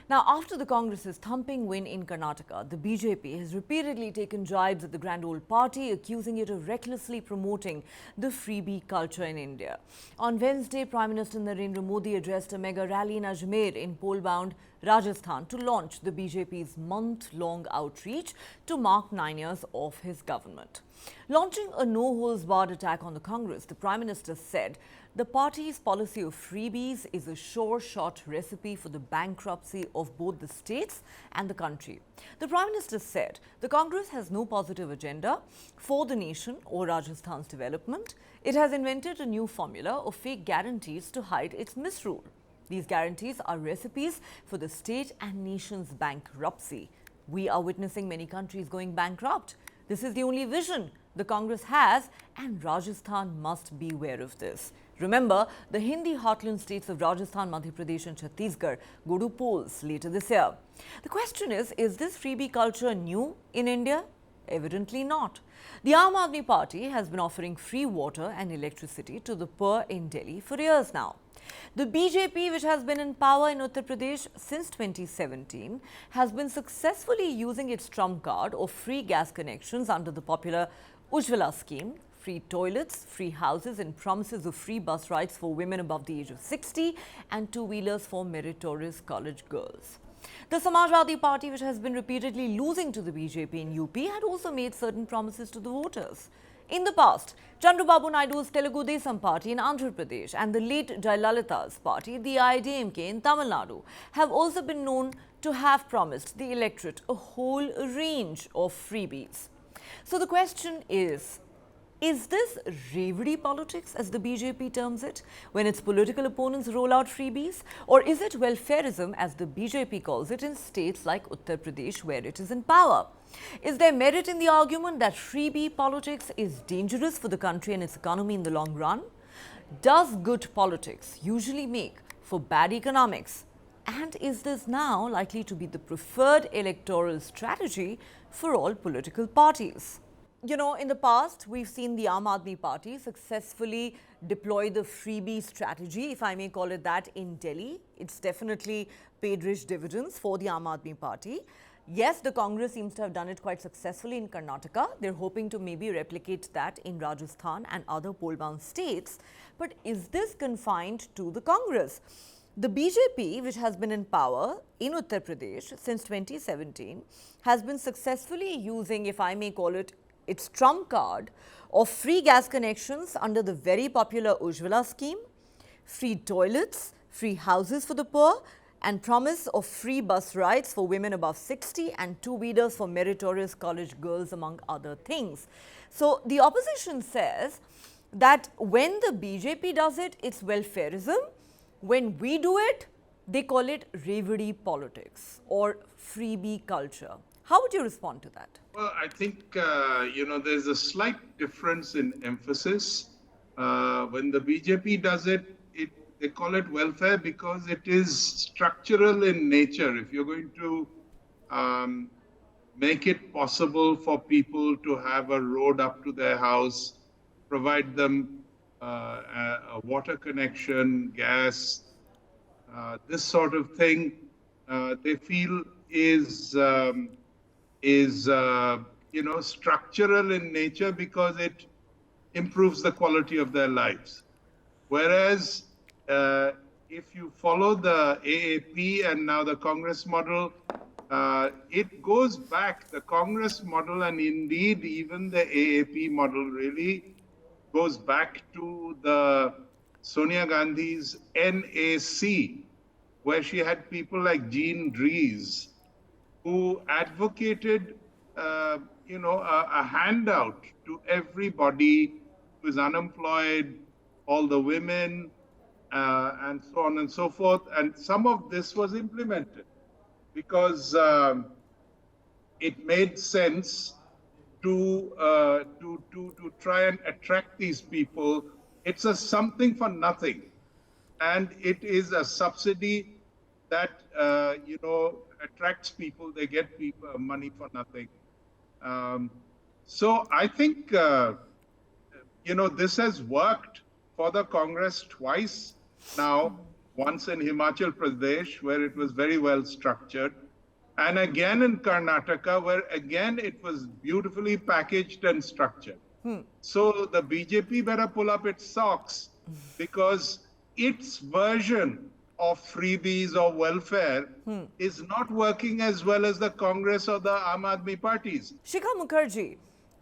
Now, after the Congress's thumping win in Karnataka, the BJP has repeatedly taken jibes at the grand old party, accusing it of recklessly promoting the freebie culture in India. On Wednesday, Prime Minister Narendra Modi addressed a mega rally in Ajmer in poll-bound Rajasthan to launch the BJP's month-long outreach to mark 9 years of his government. Launching a no-holds-barred attack on the Congress, the Prime Minister said the party's policy of freebies is a sure-shot recipe for the bankruptcy of both the states and the country. The Prime Minister said the Congress has no positive agenda for the nation or Rajasthan's development. It has invented a new formula of fake guarantees to hide its misrule. These guarantees are recipes for the state and nation's bankruptcy. We are witnessing many countries going bankrupt. This is the only vision the Congress has, and Rajasthan must be aware of this. Remember, the Hindi heartland states of Rajasthan, Madhya Pradesh and Chhattisgarh go to polls later this year. The question is this freebie culture new in India? Evidently not. The Aam Aadmi Party has been offering free water and electricity to the poor in Delhi for years now. The BJP, which has been in power in Uttar Pradesh since 2017, has been successfully using its trump card of free gas connections under the popular Ujjwala scheme, free toilets, free houses and promises of free bus rides for women above the age of 60 and two-wheelers for meritorious college girls. The Samajwadi Party, which has been repeatedly losing to the BJP in UP, had also made certain promises to the voters. In the past, Chandrababu Naidu's Telugu Desam party in Andhra Pradesh and the late Jayalalitha's party, the IDMK in Tamil Nadu, have also been known to have promised the electorate a whole range of freebies. So the question is this revdi politics, as the BJP terms it, when its political opponents roll out freebies? Or is it welfarism, as the BJP calls it, in states like Uttar Pradesh, where it is in power? Is there merit in the argument that freebie politics is dangerous for the country and its economy in the long run? Does good politics usually make for bad economics? And is this now likely to be the preferred electoral strategy for all political parties? You know, in the past, we've seen the Aam Aadmi Party successfully deploy the freebie strategy, if I may call it that, in Delhi. It's definitely paid rich dividends for the Aam Aadmi Party. Yes, the Congress seems to have done it quite successfully in Karnataka. They're hoping to maybe replicate that in Rajasthan and other poll-bound states. But is this confined to the Congress? The BJP, which has been in power in Uttar Pradesh since 2017, has been successfully using, if I may call it, its trump card of free gas connections under the very popular Ujjwala scheme, free toilets, free houses for the poor, and promise of free bus rides for women above 60 and two-wheelers for meritorious college girls, among other things. So the opposition says that when the BJP does it, it's welfarism. When we do it, they call it revdi politics or freebie culture. How would you respond to that? Well, I think, there's a slight difference in emphasis. When the BJP does it, they call it welfare because it is structural in nature. If you're going to make it possible for people to have a road up to their house, provide them a water connection, gas, this sort of thing, they feel is structural in nature because it improves the quality of their lives. Whereas if you follow the AAP and now the Congress model, it goes back, the Congress model and indeed even the AAP model really goes back to the Sonia Gandhi's NAC, where she had people like Jean Dries, who advocated, a handout to everybody who is unemployed, all the women, and so on and so forth. And some of this was implemented because it made sense to try and attract these people. It's a something for nothing, and it is a subsidy that attracts people. They get people money for nothing. So I think this has worked for the Congress twice now, once in Himachal Pradesh, where it was very well structured, and again in Karnataka, where again it was beautifully packaged and structured. So the BJP better pull up its socks, because its version of freebies or welfare is not working as well as the Congress or the Aam Aadmi parties. Shikha Mukherjee,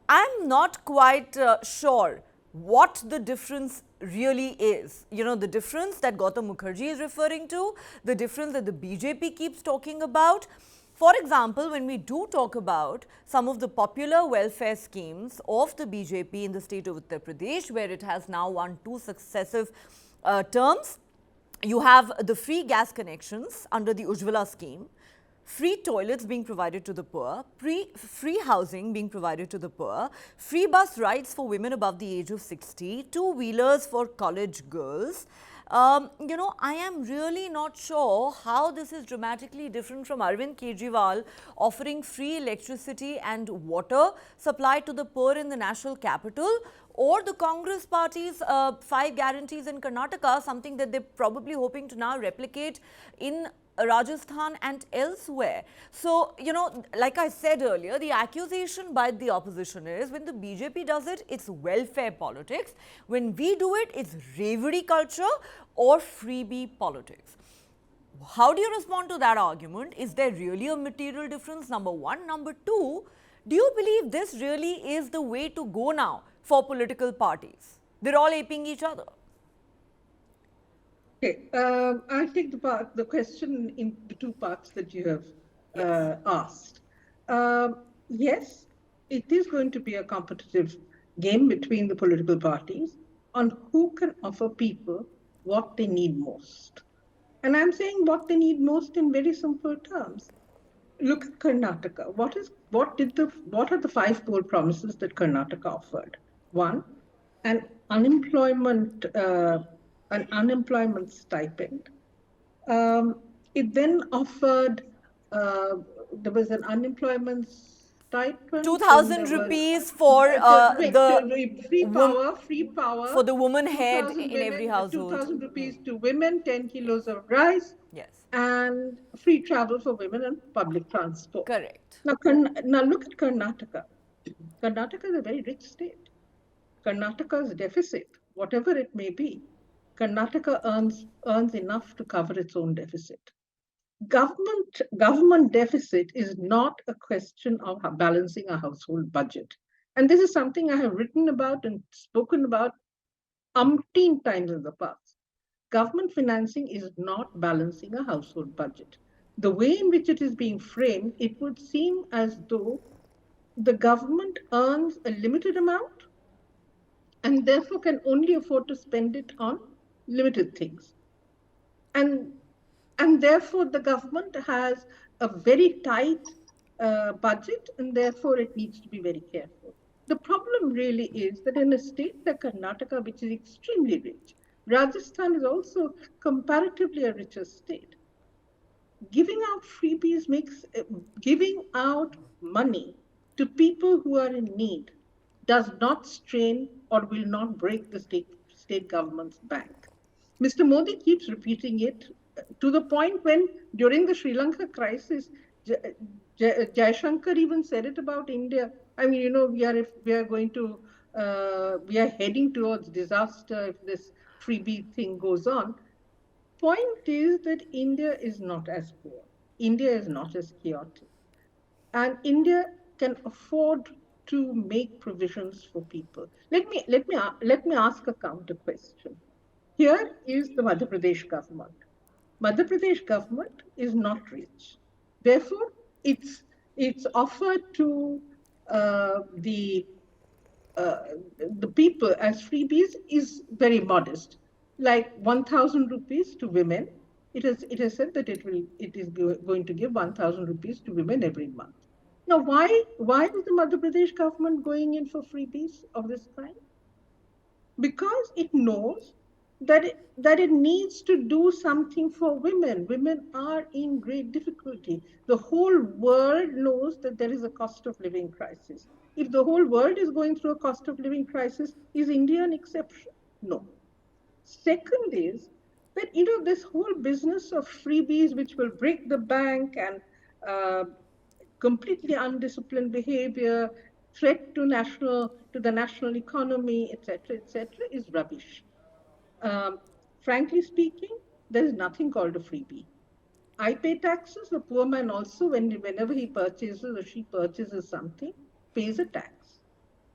I'm not quite sure what the difference really is. You know, the difference that Gautam Mukherjee is referring to, the difference that the BJP keeps talking about. For example, when we do talk about some of the popular welfare schemes of the BJP in the state of Uttar Pradesh, where it has now won 2 successive terms, you have the free gas connections under the Ujjwala scheme, free toilets being provided to the poor, free housing being provided to the poor, free bus rides for women above the age of 60, two-wheelers for college girls. You know, I am really not sure how this is dramatically different from Arvind Kejriwal offering free electricity and water supply to the poor in the national capital, or the Congress party's 5 guarantees in Karnataka, something that they're probably hoping to now replicate in Rajasthan and elsewhere. So, you know, like I said earlier, the accusation by the opposition is when the BJP does it, it's welfare politics. When we do it, it's revdi culture or freebie politics. How do you respond to that argument? Is there really a material difference? Number one. Number two, do you believe this really is the way to go now for political parties? They're all aping each other. Okay, I'll take the question in the 2 parts that you have asked. Yes, it is going to be a competitive game between the political parties on who can offer people what they need most. And I'm saying what they need most in very simple terms. Look at Karnataka. What are the 5 bold promises that Karnataka offered? One, an unemployment stipend. It then offered, there was an unemployment stipend. 2,000 rupees for free power for the woman head in every household. 2,000 rupees to women, 10 kilos of rice. Yes. And free travel for women and public transport. Correct. Now look at Karnataka. Karnataka is a very rich state. Karnataka's deficit, whatever it may be, Karnataka earns enough to cover its own deficit. Government deficit is not a question of balancing a household budget. And this is something I have written about and spoken about umpteen times in the past. Government financing is not balancing a household budget. The way in which it is being framed, it would seem as though the government earns a limited amount and therefore can only afford to spend it on limited things. And therefore the government has a very tight budget, and therefore it needs to be very careful. The problem really is that in a state like Karnataka, which is extremely rich, Rajasthan is also comparatively a richer state. Giving out freebies giving out money to people who are in need does not strain or will not break the state government's bank. Mr. Modi keeps repeating it to the point when during the Sri Lanka crisis, Jaishankar even said it about India. I mean, you know, we are heading towards disaster if this freebie thing goes on. Point is that India is not as poor. India is not as chaotic. And India can afford to make provisions for people. Let me ask a counter question. Here is the Madhya Pradesh government. Madhya Pradesh government is not rich. Therefore, its offered to the people as freebies is very modest, like 1,000 rupees to women. It has said that it is going to give 1,000 rupees to women every month. Now, why is the Madhya Pradesh government going in for freebies of this kind? Because it knows that it needs to do something for women. Women are in great difficulty. The whole world knows that there is a cost of living crisis. If the whole world is going through a cost of living crisis, is India an exception? No. Second is that, you know, this whole business of freebies, which will break the bank and uh, completely undisciplined behavior, threat to the national economy, etc., is rubbish. Um, Frankly speaking, there is nothing called a freebie. I pay taxes. The poor man also, whenever he purchases or she purchases something, pays a tax.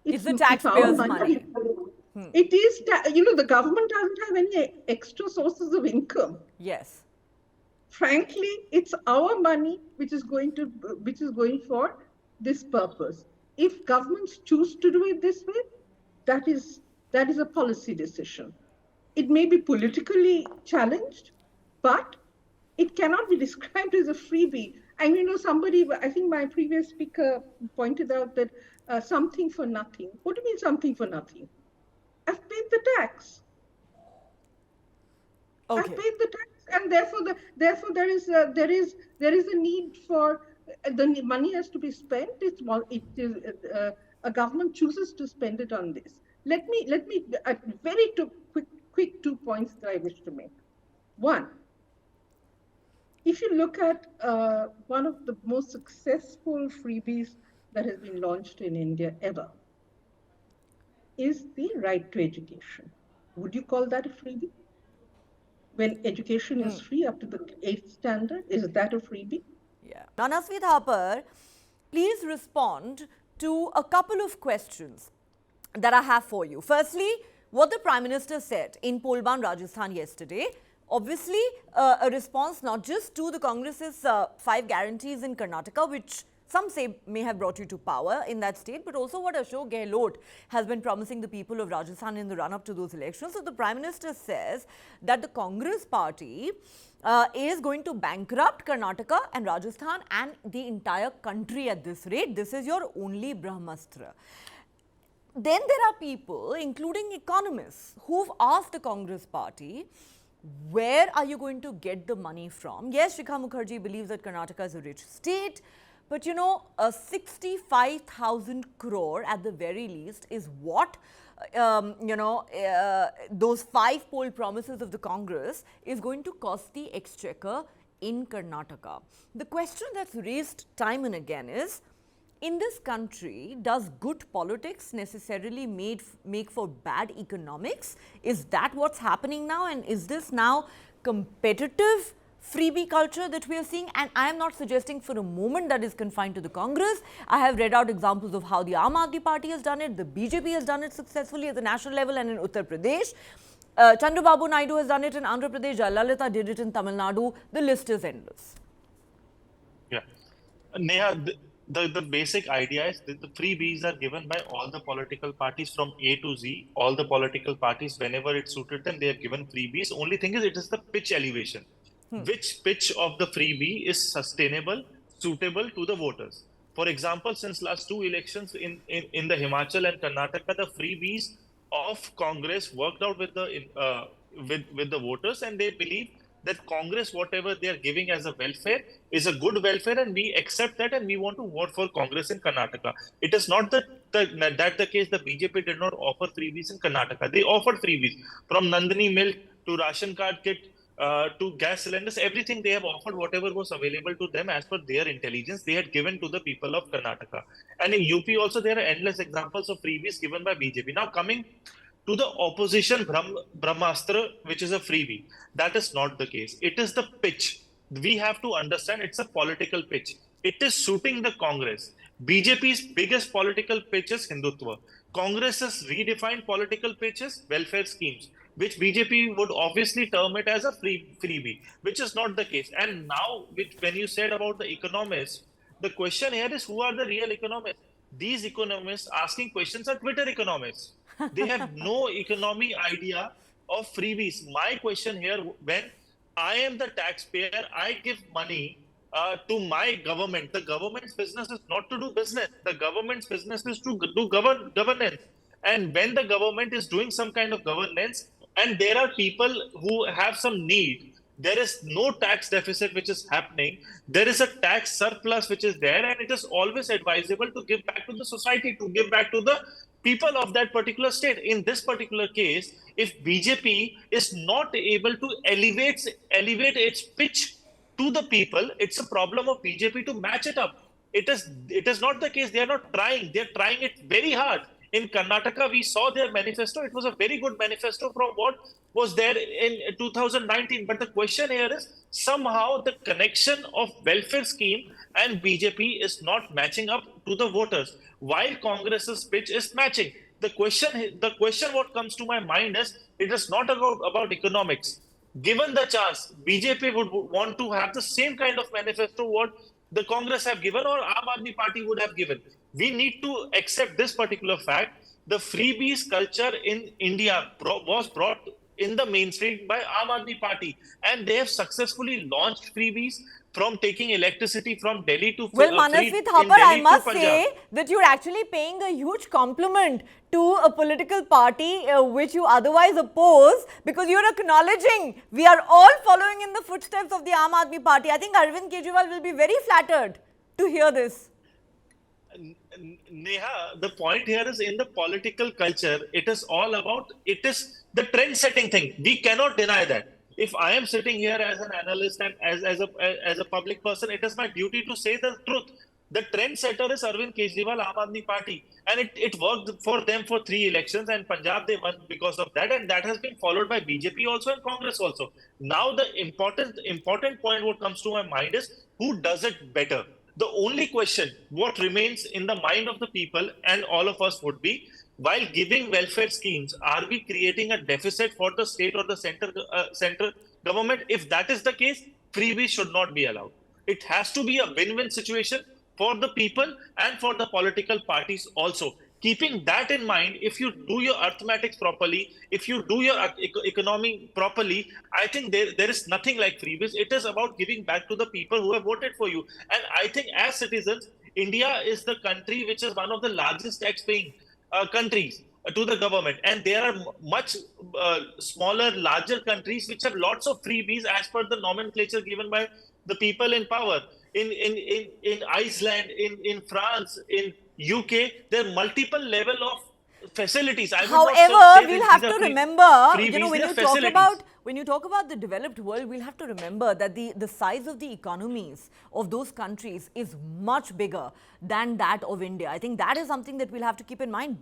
It's the It's our taxpayers' money. money. It is, you know, the government doesn't have any extra sources of income. Yes. Frankly, it's our money which is going for this purpose. If governments choose to do it this way, that is that is a policy decision. It may be politically challenged, but it cannot be described as a freebie. And you know, somebody, I think my previous speaker pointed out that something for nothing. What do you mean something for nothing? I've paid the tax. I've Okay. paid the tax, and therefore there is a need for the money has to be spent. It is a government chooses to spend it on this. Let me very quick 2 points that I wish to make. One, if you look at one of the most successful freebies that has been launched in India ever, is the right to education. Would you call that a freebie? When education is free up to the eighth standard, is that a freebie? Yeah. Manasvi Thapar, please respond to a couple of questions that I have for you. Firstly, what the Prime Minister said in Polban, Rajasthan yesterday. Obviously, a response not just to the Congress's 5 guarantees in Karnataka, which some say may have brought you to power in that state, but also what Ashok Gehlot has been promising the people of Rajasthan in the run-up to those elections. So the Prime Minister says that the Congress party is going to bankrupt Karnataka and Rajasthan and the entire country at this rate. This is your only Brahmastra. Then there are people, including economists, who've asked the Congress party, where are you going to get the money from? Yes, Shikha Mukherjee believes that Karnataka is a rich state, but you know, 65,000 crore at the very least is what, those 5 poll promises of the Congress is going to cost the exchequer in Karnataka. The question that's raised time and again is, in this country, does good politics necessarily make for bad economics? Is that what's happening now? And is this now competitive freebie culture that we are seeing? And I am not suggesting for a moment that is confined to the Congress. I have read out examples of how the Aam Aadmi Party has done it, the BJP has done it successfully at the national level and in Uttar Pradesh. Chandrababu Naidu has done it in Andhra Pradesh, Jayalalitha did it in Tamil Nadu. The list is endless. Yeah. Neha, the basic idea is that the freebies are given by all the political parties from A to Z. All the political parties, whenever it suited them, they have given freebies. Only thing is, it is the pitch elevation. Which pitch of the freebie is sustainable, suitable to the voters? For example, since last 2 elections in the Himachal and Karnataka, the freebies of Congress worked out with the voters, and they believe that Congress, whatever they are giving as a welfare, is a good welfare, and we accept that, and we want to vote for Congress in Karnataka. It is not that the case. The BJP did not offer freebies in Karnataka. They offered freebies from Nandini milk to ration card kit to gas cylinders. Everything they have offered, whatever was available to them as per their intelligence, they had given to the people of Karnataka. And in UP also, there are endless examples of freebies given by BJP. Now coming to the opposition Brahmastra, which is a freebie. That is not the case. It is the pitch. We have to understand it's a political pitch. It is suiting the Congress. BJP's biggest political pitch is Hindutva. Congress has redefined political pitches, welfare schemes, which BJP would obviously term it as a freebie, which is not the case. And now, when you said about the economists, the question here is, who are the real economists? These economists asking questions are Twitter economists. They have no economy idea of freebies. My question here, when I am the taxpayer, I give money to my government. The government's business is not to do business. The government's business is to do governance. And when the government is doing some kind of governance, and there are people who have some need, there is no tax deficit which is happening. There is a tax surplus which is there, and it is always advisable to give back to the society, to give back to the people of that particular state. In this particular case, if BJP is not able to elevate its pitch to the people, it's a problem of BJP to match it up. It is not the case. They are not trying. They are trying it very hard. In Karnataka, we saw their manifesto. It was a very good manifesto from what was there in 2019. But the question here is somehow the connection of welfare scheme and BJP is not matching up to the voters, while Congress's pitch is matching. The question what comes to my mind is it is not about economics. Given the chance, BJP would want to have the same kind of manifesto what the Congress have given or Aam Aadmi Party would have given. We need to accept this particular fact. The freebies culture in India was brought in the mainstream by Aam Aadmi Party, and they have successfully launched freebies from taking electricity from Delhi to Well, Manasvi Thapar, I must say that you're actually paying a huge compliment to a political party which you otherwise oppose, because you're acknowledging we are all following in the footsteps of the Aam Aadmi Party. I think Arvind Kejriwal will be very flattered to hear this. Neha, the point here is in the political culture, it is the trend setting thing. We cannot deny that. If I am sitting here as an analyst and as a public person, it is my duty to say the truth. The trend setter is Arvind Kejriwal, Aam Aadmi Party, and it worked for them for 3 elections, and Punjab they won because of that, and that has been followed by BJP also and Congress also. Now the important point what comes to my mind is who does it better. The only question what remains in the mind of the people and all of us would be, while giving welfare schemes, are we creating a deficit for the state or the central government? If that is the case, freebies should not be allowed. It has to be a win-win situation for the people and for the political parties also. Keeping that in mind, if you do your arithmetics properly, if you do your economy properly, I think there is nothing like freebies. It is about giving back to the people who have voted for you. And I think as citizens, India is the country which is one of the largest tax-paying countries to the government. And there are much smaller, larger countries which have lots of freebies as per the nomenclature given by the people in power. In Iceland, in France, in UK, there are multiple level of facilities. However, we'll have to remember, freebies, when you talk about the developed world, we'll have to remember that the size of the economies of those countries is much bigger than that of India. I think that is something that we'll have to keep in mind.